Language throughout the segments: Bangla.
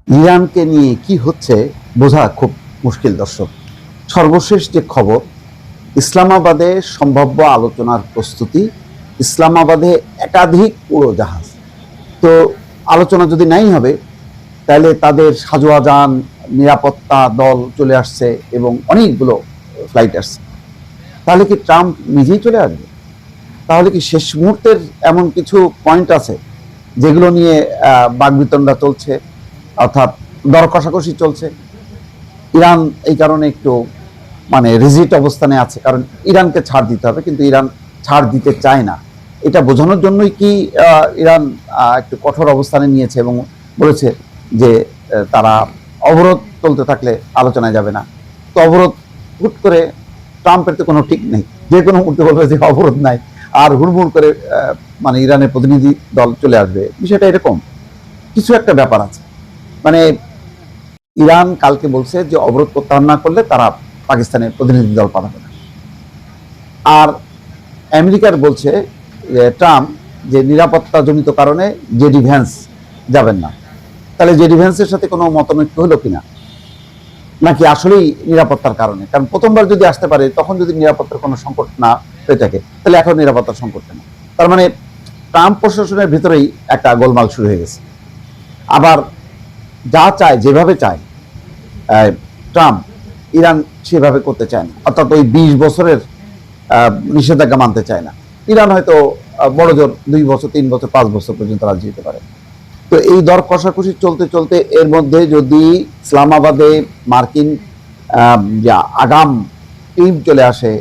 ইরানকে নিয়ে কি হচ্ছে বোঝা খুব মুশকিল দর্শক। সর্বশেষ যে খবর, ইসলামাবাদে সম্ভাব্য আলোচনার প্রস্তুতি। ইসলামাবাদে একাধিক উড়োজাহাজ। তো আলোচনা যদি নাই হবে তাহলে তাদের সাজোয়াজান নিরাপত্তা দল চলে আসছে এবং অনেকগুলো ফ্লাইট আসছে। তাহলে কি ট্রাম্প নিজেই চলে আসবে? তাহলে কি শেষ মুহূর্তের এমন কিছু পয়েন্ট আছে যেগুলো নিয়ে বাকবিতণ্ডা চলছে, অর্থাৎ দর কষাকষি চলছে? ইরান এই কারণে একটু রিজিট অবস্থানে আছে, কারণ ইরানকে ছাড় দিতে হবে, কিন্তু ইরান ছাড় দিতে চায় না। এটা বোঝানোর জন্যই কি ইরান একটু কঠোর অবস্থানে নিয়েছে এবং বলেছে যে তারা অবরোধ চলতে থাকলে আলোচনায় যাবে না। তো অবরোধ হুট করে ট্রাম্পের তো কোনো ঠিক নেই, যে কোনো মুহূর্তে বলবে যে অবরোধ নাই, আর হুড়মুড় করে ইরানের প্রতিনিধি দল চলে আসবে। বিষয়টা এরকম কিছু একটা ব্যাপার আছে। ইরান কালকে বলছে যে অবরোধ প্রত্যাহার না করলে তারা পাকিস্তানের প্রতিনিধি দল পাঠাবে না। আর আমেরিকার বলছে যে ট্রাম্প যে নিরাপত্তা জনিত কারণে জেডি ভ্যান্স যাবেন না। তাহলে জেডি ভ্যান্সের সাথে কোনো মতানৈক্য হলো কিনা, নাকি আসলেই নিরাপত্তার কারণে? কারণ প্রথমবার যদি আসতে পারে, তখন যদি নিরাপত্তার কোনো সংকট না হয়ে থাকে, তাহলে এখন নিরাপত্তার সংকট কেন? তার মানে ট্রাম্প প্রশাসনের ভিতরেই একটা গোলমাল শুরু হয়ে গেছে। আবার যা চায়, যেভাবে চায় ট্রাম্প, ইরান সেভাবে করতে চায় না। অর্থাৎ ওই 20 বছরের নিষেধাজ্ঞা মানতে চায় না। ইরান হয়তো বড় জোর 2 বছর, 3 বছর, 5 বছর পর্যন্ত রাজি হতে পারে। তো এই দর কষাকষি চলতে চলতে এর মধ্যে যদি ইসলামাবাদে মার্কিন যে আগাম টিম চলে আসে,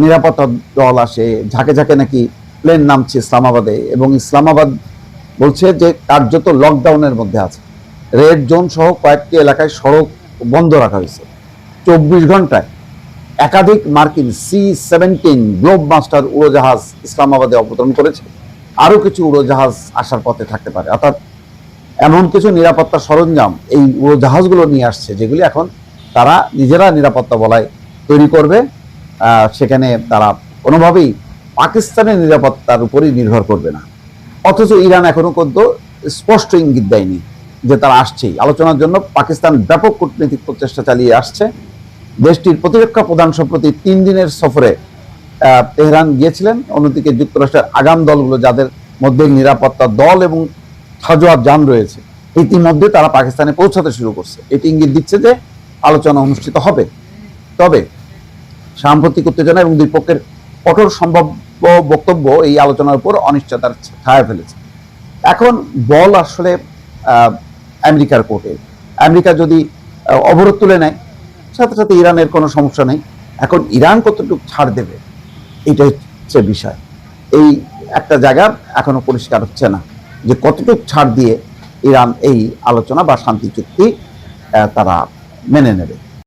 নিরাপত্তা দল আসে, ঝাঁকে ঝাঁকে নাকি প্লেন নামছে ইসলামাবাদে, এবং ইসলামাবাদ বলছে যে কার্যত লকডাউনের মধ্যে আছে। রেড জোন সহ কয়েকটি এলাকায় সড়ক বন্ধ রাখা হয়েছে। 24 ঘন্টায় একাধিক মার্কিন C-17 গ্লোব মাস্টার উড়োজাহাজ ইসলামাবাদে অবতরণ করেছে। আরো কিছু উড়োজাহাজ আসার পথে থাকতে পারে। অর্থাৎ এমন কিছু নিরাপত্তা সরঞ্জাম এই উড়োজাহাজগুলো নিয়ে আসছে, যেগুলি এখন তারা নিজেরা নিরাপত্তা বলয় তৈরি করবে। সেখানে তারা কোনোভাবেই পাকিস্তানের নিরাপত্তার উপরই নির্ভর করবে না। অথচ ইরান এখনো পর্যন্ত স্পষ্ট ইঙ্গিত দেয়নি যে তারা আসছেই আলোচনার জন্য। পাকিস্তান ব্যাপক কূটনৈতিক প্রচেষ্টা চালিয়ে আসছে। দেশটির প্রতিরক্ষা প্রধান সম্প্রতি 3 দিনের সফরে তেহরান গিয়েছিলেন। অন্যদিকে যুক্তরাষ্ট্রের আগাম দলগুলো, যাদের মধ্যে নিরাপত্তা দল এবং সাজোয়ার যান রয়েছে, ইতিমধ্যে তারা পাকিস্তানে পৌঁছাতে শুরু করছে। এটি ইঙ্গিত দিচ্ছে যে আলোচনা অনুষ্ঠিত হবে। তবে সাম্প্রতিক উত্তেজনা এবং দুই পক্ষের কঠোর সম্ভাব্য বক্তব্য এই আলোচনার উপর অনিশ্চয়তার ছায়া ফেলেছে। এখন বল আসলে আমেরিকার কোর্টে। আমেরিকা যদি অবরোধ তুলে নেয়, সাথে সাথে ইরানের কোনো সমস্যা নেই। এখন ইরান কতটুকু ছাড় দেবে, এটা হচ্ছে বিষয়। এই একটা জায়গা এখনো পরিষ্কার হচ্ছে না যে কতটুকু ছাড় দিয়ে ইরান এই আলোচনা বা শান্তি চুক্তি তারা মেনে নেবে।